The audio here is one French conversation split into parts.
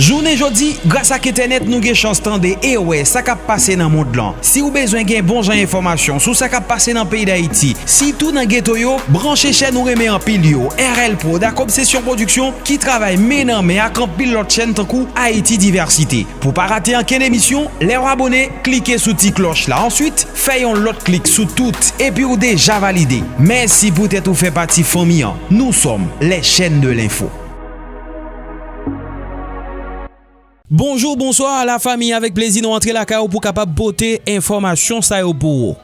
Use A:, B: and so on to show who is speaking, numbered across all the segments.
A: Journée jodi, grâce à Internet, nous avons chance de et ouais, ça qui passé dans le monde là. Si vous besoin de bon genre d'informations sur ça qui passé dans le pays d'Haïti, si tout dans ghetto yo, branchez chaîne ou remet en pile yo. RL Pro, d'accord, Obsession Production qui travaille maintenant mais à pile l'autre chaîne tant coup Haïti Diversité. Pour pas rater aucune émission, les abonnés, cliquez sur petite cloche là. Ensuite, fayons l'autre clic sur toutes et puis ou déjà validé. Merci pour être fait partie famille. Nous sommes les chaînes de l'info. Bonjour, bonsoir à la famille, avec plaisir nous rentrer la caillou pour capable botter information ça yo pour.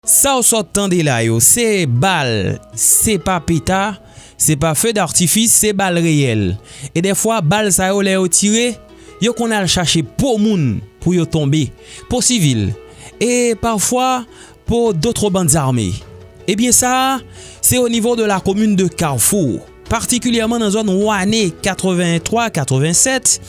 A: Ça au sortant de là yo, c'est balle, c'est pas pétard, c'est pas feu d'artifice, c'est balle réelle. Et des fois balle ça yo les tiré, yo qu'on a chercher pour moun pour yo tomber, pour civil et parfois pour d'autres bandes armées. Et bien ça, c'est au niveau de la commune de Carrefour, particulièrement dans la zone Ouané 83-87,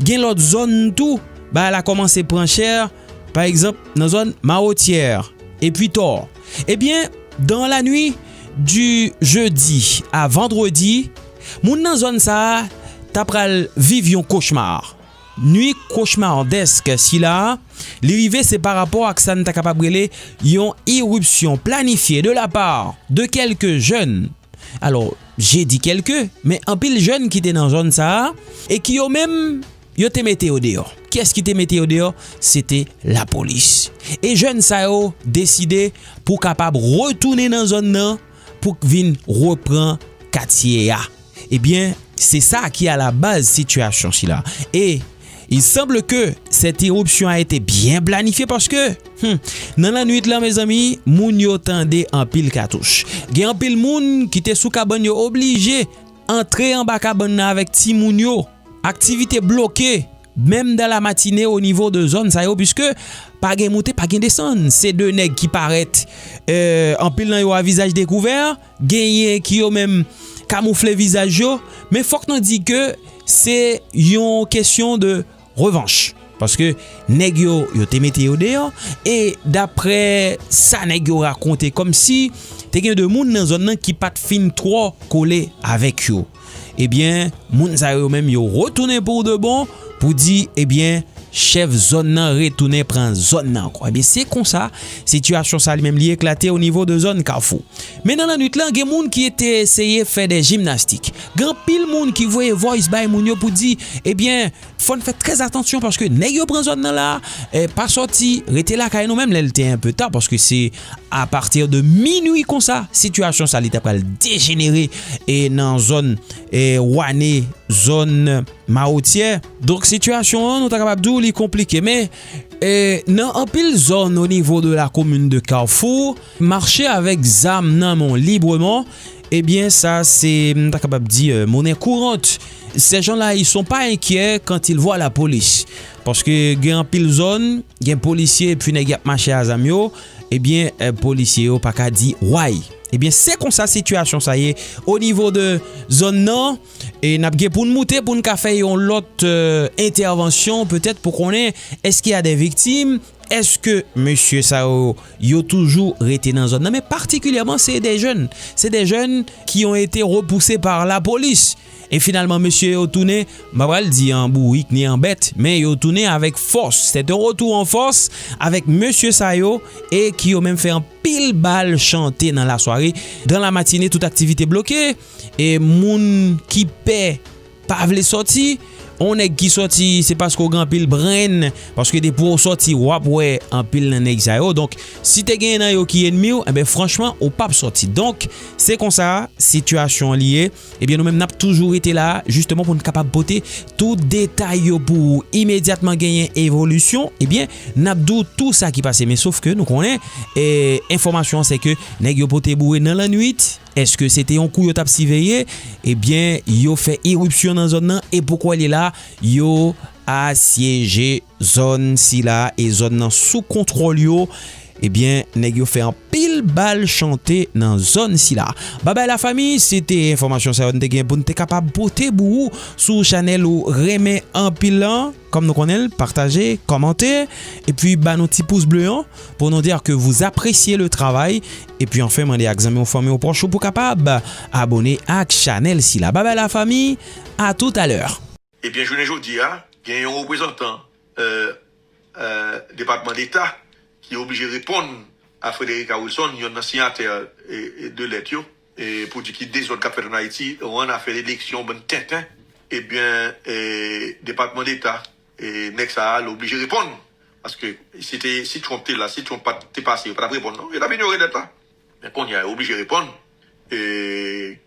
A: gen l'autre zone tout, bah elle a commencé prendre cher, par exemple dans la zone Maotière. Et puis tort. Eh bien, dans la nuit du jeudi à vendredi, moun nan zone ça t'a pral vivion cauchemar. Nuit cauchemardesque si là, l'arrivée c'est par rapport à que ça n'ta capable brûler yon irruption planifiée de la part de quelques jeunes. Alors, j'ai dit quelques, mais un pile jeunes qui étaient dans zone ça et qui ont même yo te mette au dehors. Qu'est-ce qui te mette au dehors? C'était la police. Et jeunes ça yo décidé pour capable retourner dans zone nan pour vinn reprendre quartier a. Eh bien, c'est ça qui est à la base situation si là. Et il semble que cette éruption a été bien planifiée parce que dans la nuit là mes amis, moun yo tande en pile cartouche. Gen en pile moun qui te sous cabane yo obligé entrer en bas cabane avec ti moun yo. Activité bloquée même dans la matinée au niveau de zone ça yo puisque pas gen monter pas gen descendre, c'est deux nèg qui paraît en pile nan yo à visage découvert, gen qui yo même camoufler visage yo, mais faut que nous dit que c'est une question de revanche parce que nèg yo te mette yo dehors et d'après ça nèg yo raconté comme si te gen de moun dans zone nan qui pas fin trop collé avec yo. Eh bien, moun sa yo même yo retourné pour de bon pour dire eh bien chef zone nan retourner prend zone nan quoi. Eh bien c'est comme ça situation ça lui-même li éclaté au niveau de zone Carrefour. Mais dans la nuit là, gen moun qui était essayé faire des gymnastiques. Grand pile moun qui voyait voice by moun yo pour dire eh bien faut faire très attention parce que nèg yo prend zone nan là pas sorti, rete là kay nous même l'était un peu tard parce que c'est à partir de minuit comme ça situation ça li t'a pral dégénérer et dans zone Ouané, zone Maotière. Donc situation nous t'a capable d'ou li compliqué mais dans un pile zone au niveau de la commune de Carrefour, marcher avec zam nan mon librement, eh bien ça c'est t'as capable dire monnaie courante. Ces gens-là ils sont pas inquiets quand ils voient la police parce que gen pile zone, gen policier puis nèg ap marcher à zam yo, eh bien policier yo pas ka di why. Eh bien c'est comme ça situation ça y est au niveau de zone nan et n'a gen pour nous monter pour nous faire une autre intervention peut-être pour qu'on ait est-ce qu'il y a des victimes. Est-ce que monsieur Sao yo toujours resté dans zone nan mais particulièrement c'est des jeunes qui ont été repoussés par la police. Et finalement, monsieur yo tourné, m'abral dit en bourrique ni en bête, mais yo tourné avec force. C'est un retour en force avec monsieur Sayo et qui a même fait un pile balle chanter dans la soirée. Dans la matinée, toute activité bloquée. Et moun qui paie pas vle sorti. On est qui sorti, c'est parce qu'on grand pile brain parce que des pour sorti wap ouais en pile nan nèg sa yo. Donc si te gen nan yo qui ennemi, eh ben franchement ou pas sorti. Donc c'est comme ça situation liée. Eh bien nous même n'a toujours été là justement pour nous capable porter tout détail yo pour immédiatement gagner évolution. Eh bien n'a tout ça qui passe mais sauf que nous connaît information c'est que nèg yo pote bourré dans la nuit. Est-ce que c'était un coup yo t'a surveillé? Eh bien yo fait irruption dans zone nan et pourquoi il est là? Yo assiégé zone si là et zone nan sous contrôle yo Ebyen, nèg yo fait un pile balle chanter dans zone si là. Bye la famille, c'était information ça on te gen pour nous capable porter bou sur channel ou remet en pilan comme nous connaissons, partager, commenter et puis bah nos petits pouces bleus pour nous dire que vous appréciez le travail et puis enfin demander à examiner aux familles au proche pour capable abonner à channel si là. Bye la famille, à tout à l'heure.
B: Eh bien, je ne dis pas, il y a un représentant département d'État qui est obligé de répondre à Frédéric Wilson, il y a un signataire de lettre, et pour dire qu'il désordre qu'a fait en Haïti, on a fait l'élection bon tintin, eh bien, département d'État, et Nexa l'obligé de répondre. Parce que c'était, si tu es là, si tu t'es passé, pas répondre, non, il a ignoré d'être là. Mais qu'on y a obligé de répondre, et,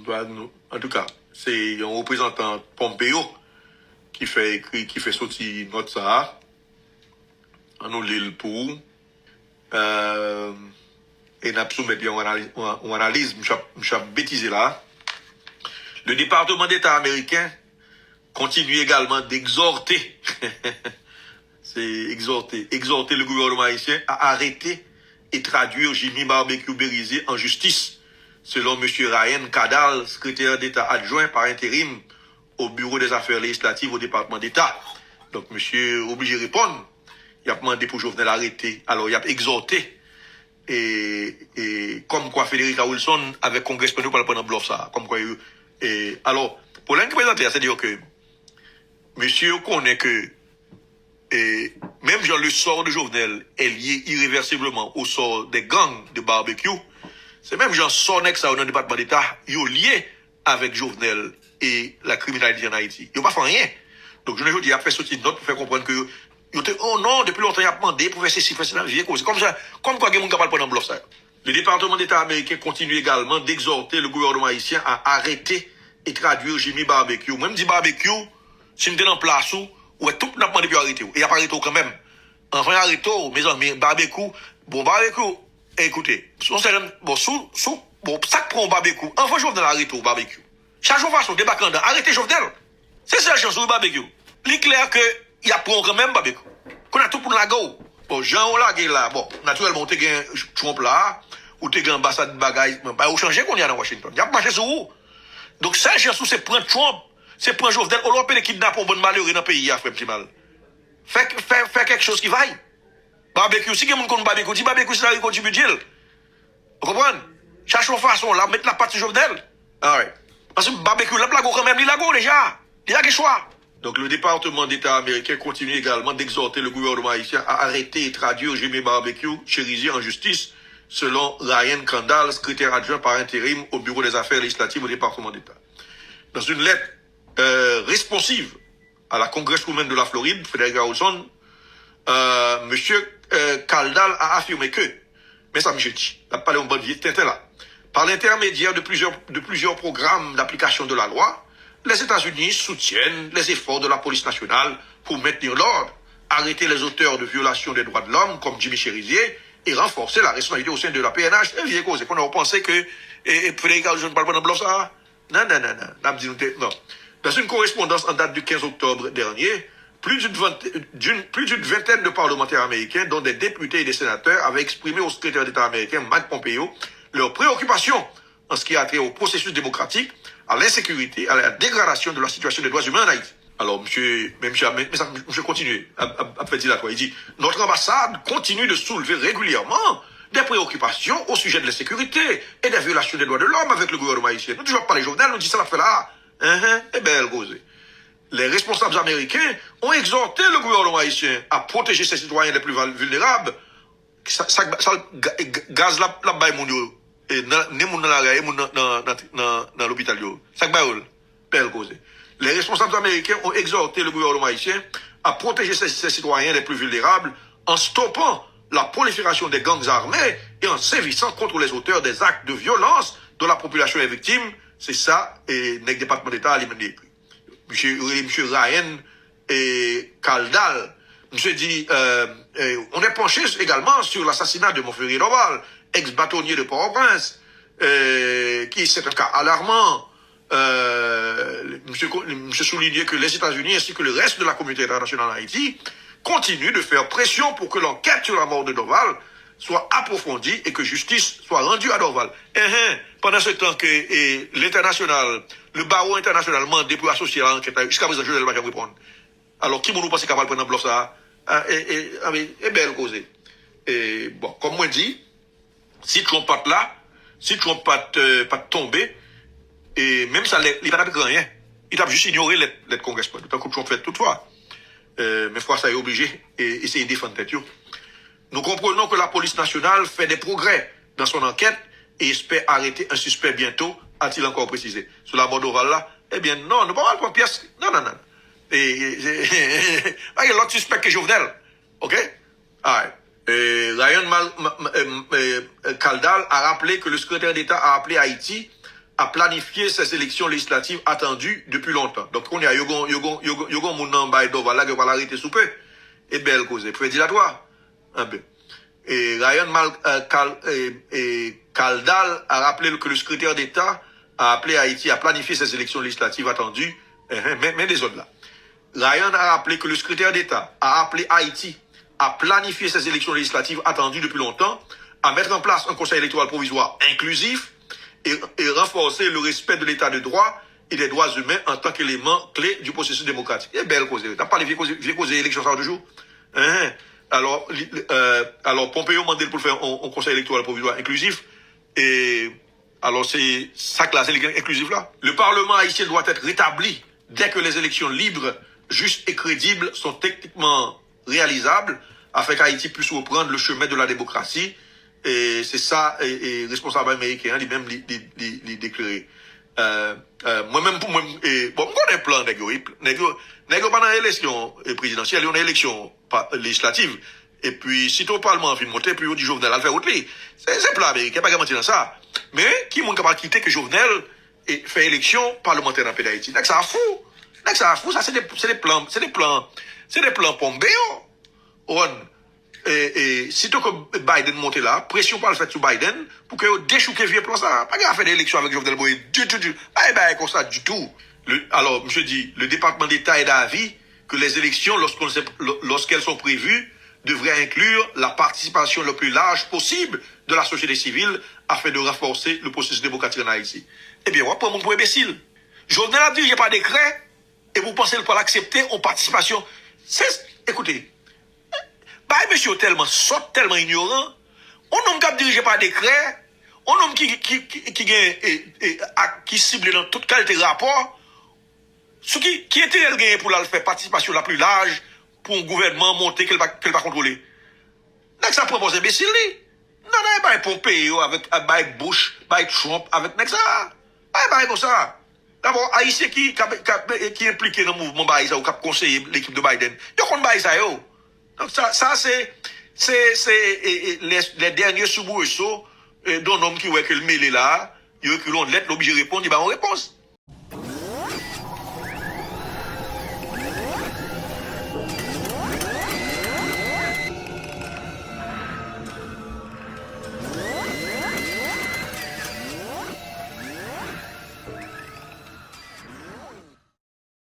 B: en tout cas, c'est un représentant Pompeo qui fait sortir notre ça, en nous l'île pour, et n'a pas soumis une analyse, je bêtisé là. Le département d'État américain continue également d'exhorter, exhorter le gouvernement haïtien à arrêter et traduire Jimmy Barbecue Bérisé en justice, selon M. Ryan Cadal, secrétaire d'État adjoint par intérim au bureau des affaires législatives au département d'État. Donc, monsieur obligé de répondre. Il a demandé pour Jovenel arrêter. Alors, il a exhorté. Et comme quoi Frédéric Wilson avec Congrès pour le prendre bluff ça. Comme quoi, alors, pour l'interpréter, c'est-à-dire que monsieur connaît que même genre le sort de Jovenel est lié irréversiblement au sort des gangs de barbecue. C'est même genre Sonex dans le département d'État, ils sont liés avec Jovenel et la criminalité en Haïti. Ils n'ont pas fait rien. Donc, je ne dis pas, fait sortir une note pour faire comprendre que, oh non, depuis longtemps, il a demandé pour faire ceci, faire cela, c'est comme ça, comme quoi, il y a capable de prendre ça. Le département d'État américain continue également d'exhorter le gouvernement haïtien à arrêter et traduire Jimmy Barbecue. Même dit barbecue, si nous sommes en place où tout n'a pas demandé pour arrêter. Et il n'y a pas arrêté quand même. Enfin, arrêté, mes amis, barbecue, écoutez, bon, ça prend barbecue. Enfin, Jovenel arrête au barbecue. Chaque jour, façon, débarquant dans, arrêtez Jovenel. C'est ça la chance au barbecue. Il est clair que, il y a pour quand même barbecue. Qu'on a tout pour la go. Bon, Jean, là, bon, naturellement, tu as un Trump là, ou tu as une ambassade de bagaille, bah, au changer qu'on y a dans Washington. Il y a pas marché sur où. Donc, ça, chance, c'est prendre Trump, c'est prendre Jovenel, on l'a appelé kidnapping pour bon malheur dans le pays, il a fait petit mal. Fait quelque chose qui vaille. Barbecue, si quelqu'un connaît barbecue, dit barbecue, c'est la récolte du budget. Vous comprenez? Cherchons façon, là, mettre la partie Jovenel. Ah ouais. Parce que barbecue, la plaque quand même, il a go déjà. Il a quel choix. Donc, le département d'État américain continue également d'exhorter le gouvernement haïtien à arrêter et traduire Jimmy Barbecue, Cherizier en justice, selon Ryan Kandal, secrétaire adjoint par intérim au bureau des affaires législatives au département d'État. Dans une lettre responsive à la congresswoman de la Floride, Frédéric Wilson, monsieur Kaldal a affirmé que, mais ça me dit, il a parlé en bonne vie, là. Par l'intermédiaire de plusieurs programmes d'application de la loi, les États-Unis soutiennent les efforts de la police nationale pour maintenir l'ordre, arrêter les auteurs de violations des droits de l'homme comme Jimmy Cherizier et renforcer la responsabilité au sein de la PNH. C'est qu'on a pensé que Frédéric Wilson ne parle pas de blanc ça. Non. Dans une correspondance en date du 15 octobre dernier, plus d'une vingtaine de parlementaires américains, dont des députés et des sénateurs, avaient exprimé au secrétaire d'État américain Mike Pompeo leurs préoccupations en ce qui a trait au processus démocratique, à l'insécurité, à la dégradation de la situation des droits humains en Haïti. Alors, monsieur continue à faire dire quoi. Il dit, notre ambassade continue de soulever régulièrement des préoccupations au sujet de l'insécurité et des violations des droits de l'homme avec le gouvernement haïtien. Nous toujours pas les journaux, nous disons ça la fait là. Eh bien, les responsables américains ont exhorté le gouvernement haïtien à protéger ses citoyens les plus vulnérables. Ça gaz la baille mon yo et ne moun dans la rue dans l'hôpital yo. Ça baille belle cause. Les responsables américains ont exhorté le gouvernement haïtien à protéger ses citoyens les plus vulnérables en stoppant la prolifération des gangs armés et en sévissant contre les auteurs des actes de violence dont la population est victime. C'est ça, et le département d'État a alimenté. Monsieur Ryan et Kaldal, monsieur dit, on est penché également sur l'assassinat de Montferrier Doval, ex-bâtonnier de Port-au-Prince, qui c'est un cas alarmant. Monsieur soulignait que les États-Unis ainsi que le reste de la communauté internationale en Haïti continue de faire pression pour que l'enquête sur la mort de Dorval soit approfondie et que justice soit rendue à Dorval. Pendant ce temps que l'international, le barreau international demandé pour associer à l'enquête, jusqu'à présent, je ne vais pas répondre. Alors, qui nous pense capable de prendre un bloc ça? Et belle cause. Et bon, comme moi dit, si Trump pas là, si Trump pas tombé, et même ça, il n'a pas rien. Il a juste ignoré les congressmen. Tant que Trump fait toutefois. Mais fois ça est obligé et essayer de défendre tête. Nous comprenons que la police nationale fait des progrès dans son enquête et espère arrêter un suspect bientôt, a-t-il encore précisé. Sur la mort d'Oval là, eh bien non, nous ne pouvons pas prendre pièce. Non. Et l'autre suspect que Jovenel. OK? Ryan Kaldal a rappelé que le secrétaire d'État a appelé Haïti à planifier ces élections législatives attendues depuis longtemps. Donc, on y a yogon moun nan bay Doval là qui va l'arrêter sous peu. Et belle cause. Prédilatoire. Et Ryan Kaldal a rappelé que le secrétaire d'État a appelé Haïti à planifier ces élections législatives attendues. Mais des autres là. Ryan a rappelé que le secrétaire d'État a appelé Haïti à planifier ces élections législatives attendues depuis longtemps, à mettre en place un conseil électoral provisoire inclusif et renforcer le respect de l'état de droit et des droits humains en tant qu'élément clé du processus démocratique. Et belle cause. T'as pas les vieux causes élections ça toujours? Alors, Pompeo a demandé pour faire un conseil électoral provisoire inclusif. Et alors, c'est ça que la sélection inclusive là. Le Parlement haïtien doit être rétabli dès que les élections libres, justes et crédibles sont techniquement réalisables afin qu'Haïti puisse reprendre le chemin de la démocratie. Et c'est ça, et responsable américain, lui-même, lui déclaré. Moi-même, bon, on a un plan, négro, pendant l'élection présidentielle, on a une élection législative. Et puis, si ton parlement fin monter, puis on dit Jovenel, à le faire autre c'est un plan américain, pas garanti dans ça. Mais, qui m'a capable de quitter que Jovenel fait élection parlementaire dans le pays d'Haïti? Donc, ça a fou. Ça, c'est des plans pompéo. Et sitôt que Biden monte là, pression par le fait sur Biden, pour que déchouque vieux plan ça. Pas qu'à faire des élections avec Jovenel Moïse. Pas comme ça du tout. Alors, monsieur dit, le département d'État est d'avis que les élections, lorsqu'elles sont prévues, devraient inclure la participation le plus large possible de la société civile afin de renforcer le processus démocratique en Haïti. Eh bien, on va prendre mon point imbécile. Jovenel a dit, il n'y a pas de décret, et vous pensez le pas l'accepter en participation. Écoutez, monsieur tellement sot, tellement ignorant, on homme qui dirigé par décret, on homme qui cible dans toute qualité de rapport, ce qui est le gain pour la faire participation la plus large pour un gouvernement monter qu'elle va contrôler. Donc ça propose imbécile. Non, pas Pompeo avec Bush, avec Trump, avec ça. Pas comme ça. D'abord, Haïtien qui est impliqué dans le mouvement Baïsa ou qui a conseillé l'équipe de Biden, il y a Baïsa yo. Donc ça c'est les derniers soubresauts d'un homme qui voit que le mêlé là, il a une lettre, l'obligé de répondre, il va en réponse.